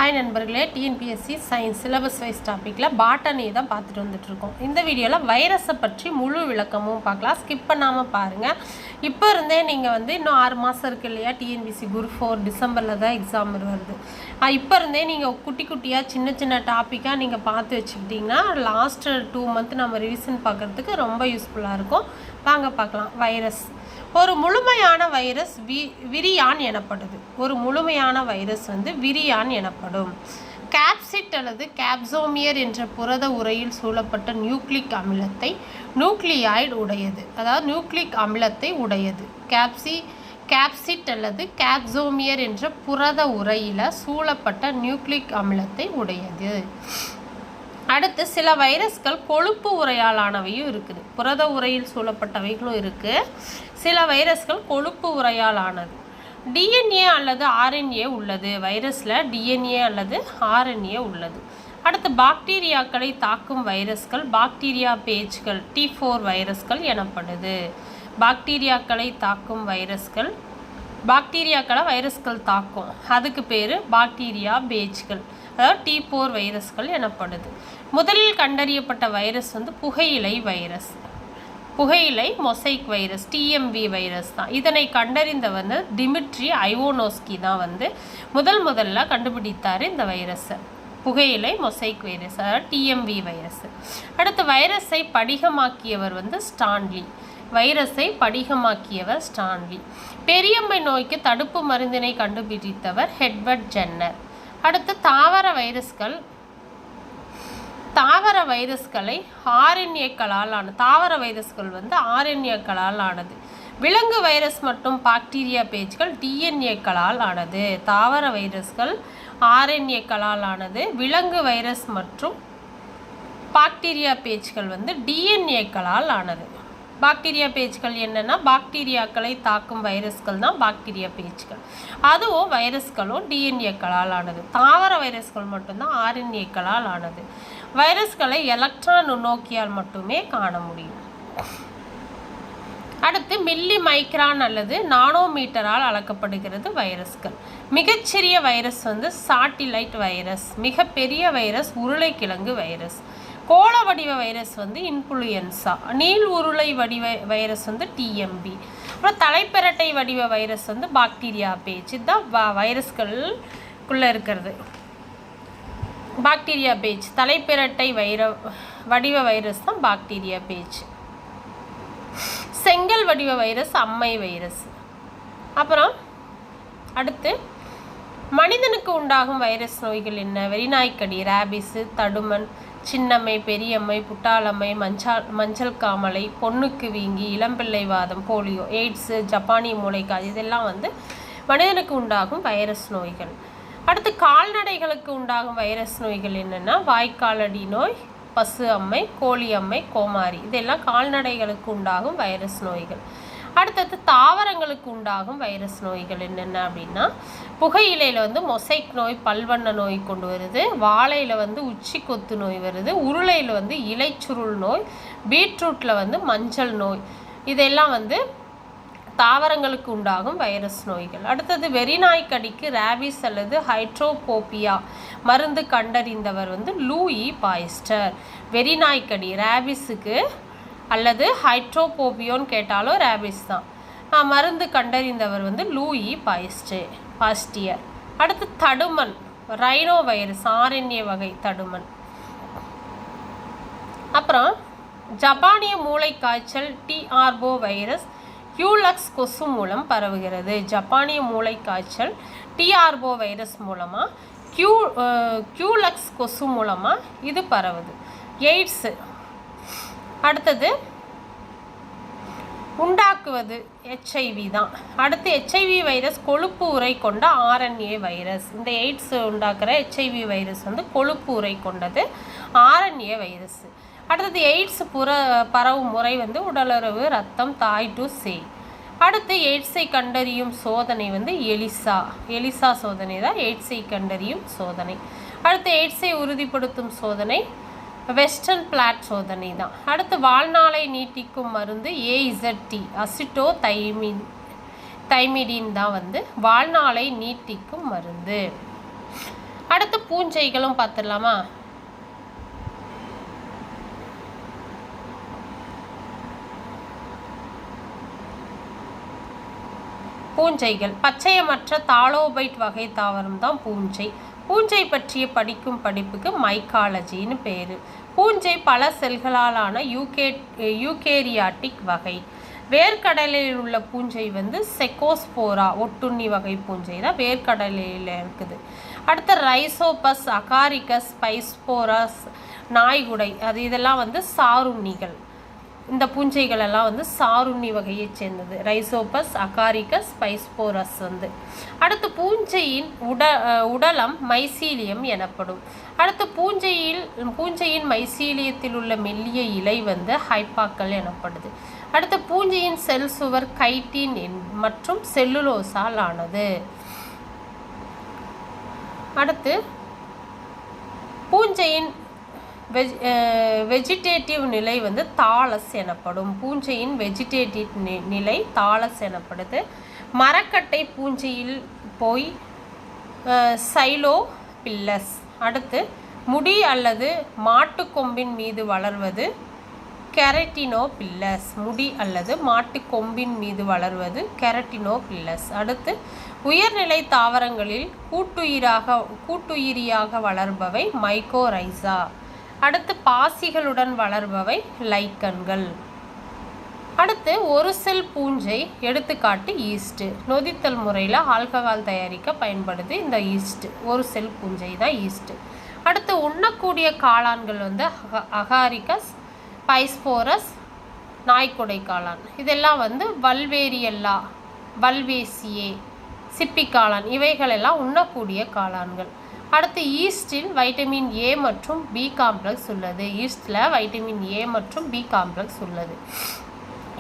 Hi நண்பர்களே, TNPSC science syllabus wise டாப்பிக்கில் botany தான் பார்த்துட்டு வந்துட்டுருக்கோம். இந்த வீடியோவில் வைரஸை பற்றி முழு விளக்கமும் பார்க்கலாம். ஸ்கிப் பண்ணாமல் பாருங்கள். இப்போ இருந்தே நீங்கள் இன்னும் 6 மாதம் இருக்குது இல்லையா, டிஎன்பிஎஸ்சி குரூப் 4 டிசம்பரில் தான் எக்ஸாம் வருது. இப்போ இருந்தே நீங்கள் குட்டி குட்டியாக சின்ன சின்ன டாப்பிக்காக நீங்கள் பார்த்து வச்சுக்கிட்டிங்கன்னா லாஸ்ட்டு 2 மந்த் நம்ம ரிவிஷன் பார்க்குறதுக்கு ரொம்ப யூஸ்ஃபுல்லாக இருக்கும். வாங்க பார்க்கலாம். வைரஸ் ஒரு முழுமையான வைரஸ் விரியான் எனப்படுது. ஒரு முழுமையான வைரஸ் விரியான் எனப்படும். கேப்சிட் அல்லது கேப்சோமியர் என்ற புரத உரையில் சூழப்பட்ட நியூக்ளிக் அமிலத்தை நியூக்ளியாய்டு உடையது. அதாவது நியூக்ளிக் அமிலத்தை உடையது. கேப்சிட் அல்லது கேப்சோமியர் என்ற புரத உரையில் சூழப்பட்ட நியூக்ளிக் அமிலத்தை உடையது. அடுத்து சில வைரஸ்கள் கொழுப்பு உரையாலானவையும் இருக்குது. புரத உரையில் சூழப்பட்டவைகளும் இருக்குது. சில வைரஸ்கள் கொழுப்பு உரையாலானது. டிஎன்ஏ அல்லது ஆர்என்ஏ உள்ளது. வைரஸில் டிஎன்ஏ அல்லது ஆர்என்ஏ உள்ளது. அடுத்து பாக்டீரியாக்களை தாக்கும் வைரஸ்கள் பாக்டீரியா பேஜ்கள் T4 வைரஸ்கள் எனப்படுது. பாக்டீரியாக்களை தாக்கும் வைரஸ்கள் பாக்டீரியாக்களை வைரஸ்கள் தாக்கும், அதுக்கு பேர் பாக்டீரியா பேஜ்கள், அதாவது T4 வைரஸ்கள் எனப்படுது. முதலில் கண்டறியப்பட்ட வைரஸ் புகையிலை வைரஸ், புகையிலை மொசைக் வைரஸ், TMV வைரஸ் தான். இதனை கண்டறிந்தவர் டிமிட்ரி ஐவோனோஸ்கி தான் முதல்ல கண்டுபிடித்தார் இந்த வைரஸை, புகையிலை மொசைக் வைரஸ், அதாவது TMV வைரஸ். அடுத்து வைரஸை படிகமாக்கியவர் ஸ்டான்லி, வைரஸை படிகமாக்கியவர் ஸ்டான்லி. பெரியம்மை நோய்க்கு தடுப்பு மருந்தினை கண்டுபிடித்தவர் எட்வர்ட் ஜென்னர். அடுத்து தாவர வைரஸ்களை ஆர்என்ஏக்களால் ஆனது. தாவர வைரஸ்கள் ஆர்என்ஏக்களால் ஆனது. விலங்கு வைரஸ் மற்றும் பாக்டீரியா பேஜ்கள் டிஎன்ஏக்களால் ஆனது. தாவர வைரஸ்கள் ஆர்என்ஏக்களால் ஆனது. விலங்கு வைரஸ் மற்றும் பாக்டீரியா பேஜ்கள் டிஎன்ஏக்களால் ஆனது. பாக்டீரியா பேஜ்கள் என்னென்னா பாக்டீரியாக்களை தாக்கும் வைரஸ்கள் தான் பாக்டீரியா பேஜ்கள். அதுவும் வைரஸ்களும் டிஎன்ஏக்களால் ஆனது. தாவர வைரஸ்கள் மட்டும்தான் ஆர்என்ஏக்களால் ஆனது. வைரஸ்களை எலக்ட்ரான் நுண்ணோக்கியால் மட்டுமே காண முடியும். அடுத்து மில்லி மைக்ரான் அல்லது நானோமீட்டரால் அளக்கப்படுகிறது வைரஸ்கள். மிகச்சிறிய வைரஸ் சாட்டிலைட் வைரஸ். மிகப்பெரிய வைரஸ் உருளைக்கிழங்கு வைரஸ். கோள வடிவ வைரஸ் இன்ஃப்ளூயன்சா. நீள் உருளை வடிவ வைரஸ் TMB. அப்புறம் தலைப்பெரட்டை வடிவ வைரஸ் பாக்டீரியா பேஜ். இதுதான் வைரஸ்களுக்குள்ளே இருக்கிறது. பாக்டீரியா பேஜ், தலைப்பெரட்டை வடிவ வைரஸ் தான் பாக்டீரியா பேஜ். செங்கல் வடிவ வைரஸ் அம்மை வைரஸ். அப்புறம் அடுத்து மனிதனுக்கு உண்டாகும் வைரஸ் நோய்கள் என்ன? வெறிநாய்க்கடி, ரேபிஸு, தடுமன், சின்னம்மை, பெரியம்மை, புட்டாளம்மை, மஞ்சள் காமலை, பொண்ணுக்கு வீங்கி, இளம்பிள்ளை வாதம், போலியோ, எய்ட்ஸு, ஜப்பானிய மூளைக்காய், இதெல்லாம் மனிதனுக்கு உண்டாகும் வைரஸ் நோய்கள். அடுத்து கால்நடைகளுக்கு உண்டாகும் வைரஸ் நோய்கள் என்னென்னா வாய்க்காலடி நோய், பசு அம்மை, கோழி அம்மை, கோமாரி, இதெல்லாம் கால்நடைகளுக்கு உண்டாகும் வைரஸ் நோய்கள். அடுத்தது தாவரங்களுக்கு உண்டாகும் வைரஸ் நோய்கள் என்னென்ன அப்படின்னா புகையிலையில் மொசைக் நோய் பல்வண்ண நோய் கொண்டு வருது. வாழையில் உச்சி கொத்து நோய் வருது. உருளையில் இலைச்சுருள் நோய். பீட்ரூட்டில் மஞ்சள் நோய். இதெல்லாம் தாவரங்களுக்கு உண்டாகும் வைரஸ் நோய்கள். அடுத்தது வெறிநாய்க்கடிக்கு ரேபிஸ் அல்லது ஹைட்ரோபோபியா மருந்து கண்டறிந்தவர் லூயி பாய்ஸ்டர். வெறிநாய்க்கடி ரேபிஸுக்கு அல்லது ஹைட்ரோபோபியோன்னு கேட்டாலும் ரேபிஸ் தான். மருந்து கண்டறிந்தவர் லூயி பாஸ்டியர். அடுத்து தடுமன், ரைனோ வைரஸ், ஆர்என்ஏ வகை தடுமன். அப்புறம் ஜப்பானிய மூளைக்காய்ச்சல் டிஆர்போ வைரஸ் கியூலக்ஸ் கொசு மூலம் பரவுகிறது. ஜப்பானிய மூளைக்காய்ச்சல் டிஆர்போ வைரஸ் மூலமாக கியூலக்ஸ் கொசு மூலமாக இது பரவுது. எய்ட்ஸு அடுத்தது உண்டாக்குவது HIV தான். அடுத்து HIV வைரஸ் கொழுப்பு உரை கொண்ட RNA வைரஸ். இந்த எய்ட்ஸ் உண்டாக்குற HIV வைரஸ் கொழுப்பு உரை கொண்டது RNA வைரஸ். அடுத்தது எய்ட்ஸ் பரவும் முறை உடலுறவு, ரத்தம், தாய் டு சேய். அடுத்து எய்ட்ஸை கண்டறியும் சோதனை எலிசா சோதனை தான் எய்ட்ஸை கண்டறியும் சோதனை. அடுத்து எய்ட்ஸை உறுதிப்படுத்தும் சோதனை வெஸ்டர்ன் பிளாட் சோதனை தான். அடுத்து வாழ்நாளை நீட்டிக்கும் மருந்து AZT அசிட்டோ தைமிடின் தான் வாழ்நாளை நீட்டிக்கும் மருந்து. அடுத்து பூஞ்சைகளும் பார்த்துடலாமா? பூஞ்சைகள் பச்சையமற்ற தாலோபைட் வகை தாவரம் தான் பூஞ்சை. பூஞ்சை பற்றிய படிக்கும் படிப்புக்கு மைக்காலஜின்னு பேர். பூஞ்சை பல செல்களாலான யூகேரியாட்டிக் வகை. வேர்க்கடலையில் உள்ள பூஞ்சை வந்து செக்கோஸ்போரா ஒட்டுண்ணி வகை பூஞ்சை தான் வேர்க்கடலையில் இருக்குது. அடுத்து ரைசோபஸ், அகாரிகஸ், பைஸ்போரஸ், நாய்குடை, இதெல்லாம் வந்து சாருண்ணிகள். இந்த பூஞ்சைகளெல்லாம் வந்து சாருண்ணி வகையை சேர்ந்தது. ரைசோபஸ், அகாரிகஸ், பைஸ்போரஸ் வந்து. அடுத்து பூஞ்சையின் உடலம் மைசீலியம் எனப்படும். அடுத்து பூஞ்சையின் மைசீலியத்தில் உள்ள மெல்லிய இலை வந்து ஹைப்பாக்கள் எனப்படுது. அடுத்து பூஞ்சையின் செல் சுவர் கைட்டின் மற்றும் செல்லுலோசால் ஆனது. அடுத்து பூஞ்சையின் வெஜிடேட்டிவ் நிலை வந்து தாலஸ் எனப்படும். பூஞ்சையின் வெஜிடேட்டிவ் நிலை தாலஸ் எனப்படுது. மரக்கட்டை பூஞ்சையில் போய் சைலோபில்லஸ். அடுத்து முடி அல்லது மாட்டுக்கொம்பின் மீது வளர்வது கெரட்டினோபில்லஸ். முடி அல்லது மாட்டுக்கொம்பின் மீது வளர்வது கெரட்டினோபில்லஸ். அடுத்து உயர்நிலை தாவரங்களில் கூட்டுயிரியாக வளர்பவை மைக்கோரைசா. அடுத்து பாசிகளுடன் வளர்பவை லைக்கன்கள். அடுத்து ஒரு செல் பூஞ்சை, எடுத்துக்காட்டு ஈஸ்ட். நொதித்தல் முறையில் ஆல்கஹால் தயாரிக்க பயன்படுது இந்த ஈஸ்ட். ஒரு செல் பூஞ்சை தான் ஈஸ்ட். அடுத்து உண்ணக்கூடிய காளான்கள் வந்து அகாரிகஸ், பைஸ்போரஸ், நாய்க்குடை காளான். இதெல்லாம் வந்து வல்வேரியல்லா, வல்வேசியே, சிப்பி காளான், இவைகளெல்லாம் உண்ணக்கூடிய காளான்கள். அடுத்து ஈஸ்டில் வைட்டமின் ஏ மற்றும் பி காம்ப்ளெக்ஸ் உள்ளது. ஈஸ்டில் வைட்டமின் ஏ மற்றும் பி காம்ப்ளெக்ஸ் உள்ளது.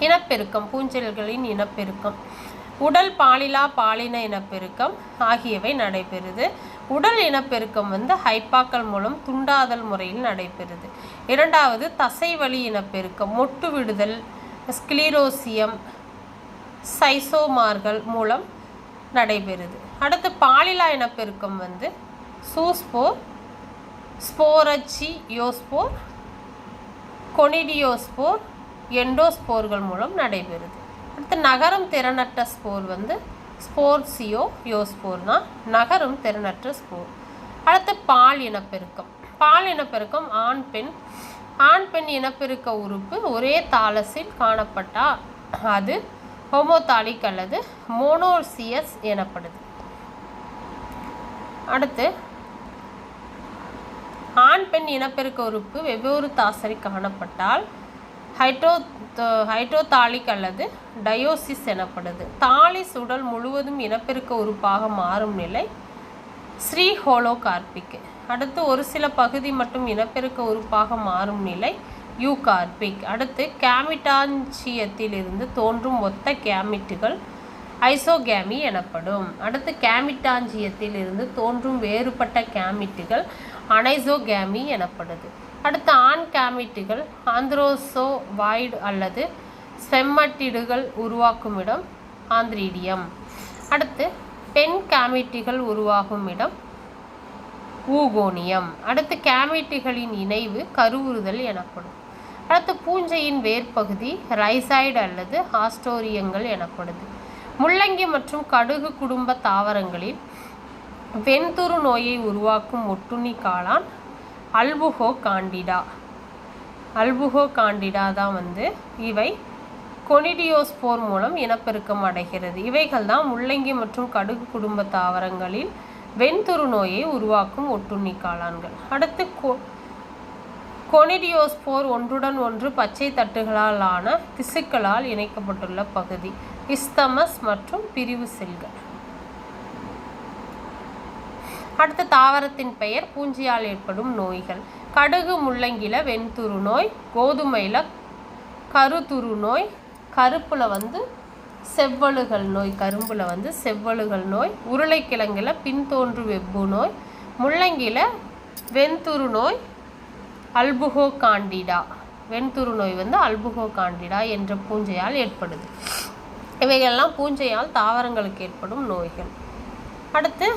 இனப்பெருக்கம், பூஞ்சைகளின் இனப்பெருக்கம், உடல் பாலிலா பாலின இனப்பெருக்கம் ஆகியவை நடைபெறுது. உடல் இனப்பெருக்கம் வந்து ஹைப்பாக்கள் மூலம் துண்டாதல் முறையில் நடைபெறுது. இரண்டாவது தசைவழி இனப்பெருக்கம், மொட்டு விடுதல், ஸ்க்ளீரோசியம், சைசோமார்கள் மூலம் நடைபெறுது. அடுத்து பாலிலா இனப்பெருக்கம் வந்து சூஸ்போர், ஸ்போரச்சியோஸ்போர், கொனிடியோஸ்போர், எண்டோஸ்போர்கள் மூலம் நடைபெறுது. அடுத்து நகரும் திறனற்ற ஸ்போர் வந்து ஸ்போர்சியோயோஸ்போர் தான் நகரும் திறனற்ற ஸ்போர். அடுத்து பால் இனப்பெருக்கம். பால் இனப்பெருக்கம் ஆண் பெண் இனப்பெருக்க உறுப்பு ஒரே தாலஸில் காணப்பட்டால் அது ஹோமோதாலிக் அல்லது மோனோசியஸ் எனப்படுது. அடுத்து ஆண் பெண் இனப்பெருக்க உறுப்பு வெவ்வேறு தாசரில் காணப்பட்டால் ஹைட்ரோதாலிக் அல்லது டயோசிஸ் எனப்படுது. தாலிஸ் உடல் முழுவதும் இனப்பெருக்க உறுப்பாக மாறும் நிலை ஸ்ரீஹோலோகார்பிக். அடுத்து ஒரு சில பகுதி மட்டும் இனப்பெருக்க உறுப்பாக மாறும் நிலை யூகார்பிக். அடுத்து கேமிட்டாஞ்சியத்தில் இருந்து தோன்றும் ஒத்த கேமிட்டுகள் ஐசோகேமி எனப்படும். அடுத்து கேமிட்டாஞ்சியத்தில் இருந்து தோன்றும் வேறுபட்ட கேமிட்டுகள் அனைசோகேமி எனப்படுது. அடுத்து ஆண் கேமிட்டுகள் ஆந்த்ரோசோவாய்டு அல்லது ஸ்பெம்மட்டிடுகள் உருவாக்கும் இடம் ஆந்த்ரீடியம். அடுத்து பெண் கேமிட்டுகள் உருவாகும் இடம் ஊகோனியம். அடுத்து கேமிட்டுகளின் இணைவு கருவுறுதல் எனப்படும். அடுத்து பூஞ்சையின் வேர்பகுதி ரைசைடு அல்லது ஆஸ்டோரியங்கள் எனப்படுது. முள்ளங்கி மற்றும் கடுகு குடும்ப தாவரங்களில் வெண்துரு நோயை உருவாக்கும் ஒட்டுண்ணி காளான் அல்புகோ காண்டிடா தான் வந்து இவை கொனிடியோஸ்போர் மூலம் இனப்பெருக்கம் அடைகிறது. இவைகள் தான் முள்ளங்கி மற்றும் கடுகு குடும்ப தாவரங்களில் வெண்துரு நோயை உருவாக்கும் ஒட்டுண்ணி காளான்கள். அடுத்து கொனிடியோஸ்போர் ஒன்றுடன் ஒன்று பச்சை தட்டுகளால் ஆன திசுக்களால் இணைக்கப்பட்டுள்ள பகுதி இஸ்தமஸ் மற்றும் பிரிவு செல்கள். அடுத்த தாவரத்தின் பெயர், பூஞ்சியால் ஏற்படும் நோய்கள். கடுகு முள்ளங்கில வெண்துரு நோய், கோதுமையில் கருத்துரு நோய், கருப்பில் வந்து செவ்வழுகல் நோய், கரும்பில் வந்து செவ்வழுகல் நோய், உருளைக்கிழங்கில் பின்தோன்று வெப்பு நோய், முள்ளங்கியில் வெண்துரு நோய் அல்புகோ காண்டிடா. வெண்துரு நோய் வந்து அல்புகோ காண்டிடா என்ற பூஞ்சையால் ஏற்படுது. இவைகள்லாம் பூஞ்சையால் தாவரங்களுக்கு ஏற்படும் நோய்கள். அடுத்து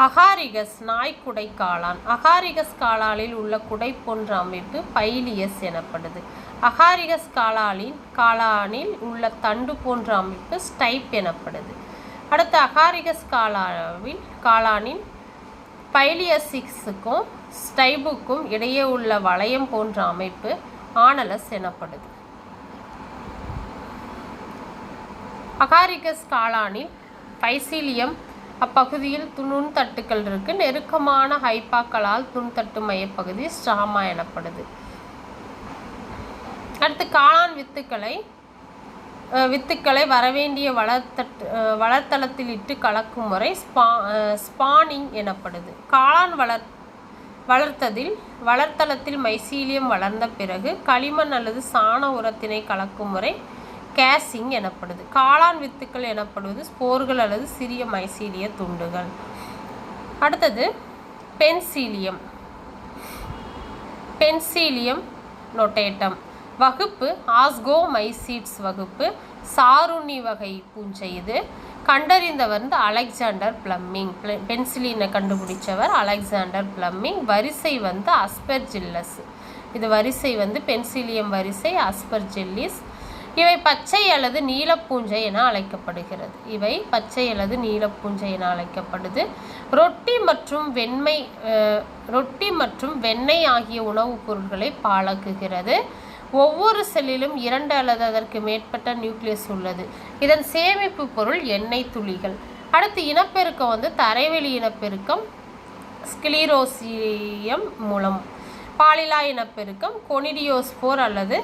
அகாரிகஸ் நாய்க்குடை காளான். அகாரிகஸ் காளானில் உள்ள குடை போன்ற அமைப்பு பைலியஸ் எனப்படுது. அகாரிகஸ் காளானில் உள்ள தண்டு போன்ற அமைப்பு ஸ்டைப் எனப்படுது. அடுத்து அகாரிகஸ் காளானின் பைலியஸிக்ஸுக்கும் ஸ்டைபுக்கும் இடையே உள்ள வளையம் போன்ற அமைப்பு ஆனலஸ் எனப்படுது. அகாரிகஸ் காளானில் பைசிலியம் அப்பகுதியில் நுண்தட்டுக்கள் இருக்கு. நெருக்கமான ஹைப்பாக்களால் நுண்தட்டு மையப்பகுதி ஸ்ட்ராமா எனப்படுது. அடுத்து காளான் வித்துக்களை வரவேண்டிய வளர்த்தளத்தில் இட்டு கலக்கும் முறை ஸ்பானிங் எனப்படுது. காளான் வளர்த்தளத்தில் மைசீலியம் வளர்ந்த பிறகு களிமண் அல்லது சாண உரத்தினை கலக்கும் முறை கேசிங் எனப்படுது. காளான் வித்துக்கள் எனப்படுவது ஸ்போர்கள் அல்லது சிறிய மைசீலிய துண்டுகள். அடுத்தது பென்சிலியம் நொட்டேட்டம் வகுப்பு ஆஸ்கோமைசீட்ஸ் வகுப்பு சாருணி வகை பூஞ்சை. இது கண்டறிந்தவர் அலெக்சாண்டர் பிளம்மிங். பென்சிலினை கண்டுபிடிச்சவர் அலெக்சாண்டர் பிளம்மிங். வரிசை அஸ்பெர்ஜில்லஸ். இது வரிசை பென்சிலியம் வரிசை அஸ்பெர்ஜில்லிஸ். இவை பச்சை அல்லது நீலப்பூஞ்சை என அழைக்கப்படுகிறது. ரொட்டி மற்றும் வெண்ணெய் ஆகிய உணவுப் பொருட்களை பாழாக்குகிறது. ஒவ்வொரு செல்லிலும் 2 அல்லது அதற்கு மேற்பட்ட நியூக்ளியஸ் உள்ளது. இதன் சேமிப்பு பொருள் எண்ணெய் துளிகள். அடுத்து இனப்பெருக்கம் தரைவெளி இனப்பெருக்கம் ஸ்கிலீரோசியம் மூலம். பாலிலா இனப்பெருக்கம் கொனிடியோஸ்போர் அல்லது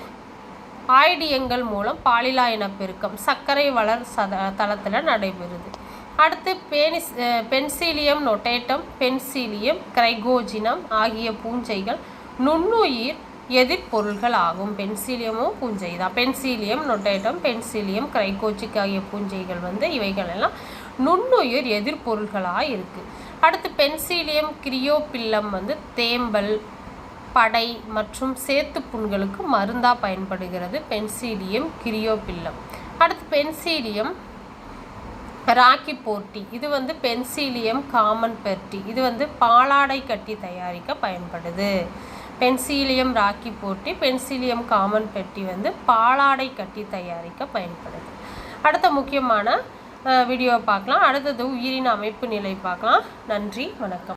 ஆய்டியங்கள் மூலம் பாலிலா இனப்பெருக்கம் சர்க்கரை வளர் தளத்தில் நடைபெறுது. அடுத்து பென்சிலியம் நொட்டேட்டம் பென்சிலியம் கிரைகோஜினம் ஆகிய பூஞ்சைகள் நுண்ணுயிர் எதிர்பொருள்கள் ஆகும். பென்சிலியமும் பூஞ்சை தான். பென்சிலியம் நொட்டேட்டம் பென்சிலியம் கிரைகோஜிக் ஆகிய பூஞ்சைகள் இவைகள் எல்லாம் நுண்ணுயிர் எதிர்பொருள்களாக இருக்குது. அடுத்து பென்சிலியம் கிரியோபில்லம் தேம்பல் படை மற்றும் சேத்து புண்களுக்கு மருந்தாக பயன்படுகிறது. பென்சிலியம் கிரியோபில்லம். அடுத்து பென்சிலியம் ராக்கி போர்ட்டி. இது பென்சிலியம் காமன் பெர்ட்டி. இது பாலாடை கட்டி தயாரிக்க பயன்படுது. Penicillium roqueforti penicillium camemberti பாலாடை கட்டி தயாரிக்க பயன்படுது. அடுத்த முக்கியமான வீடியோவை பார்க்கலாம். அடுத்தது உயிரின அமைப்பு நிலை பார்க்கலாம். நன்றி, வணக்கம்.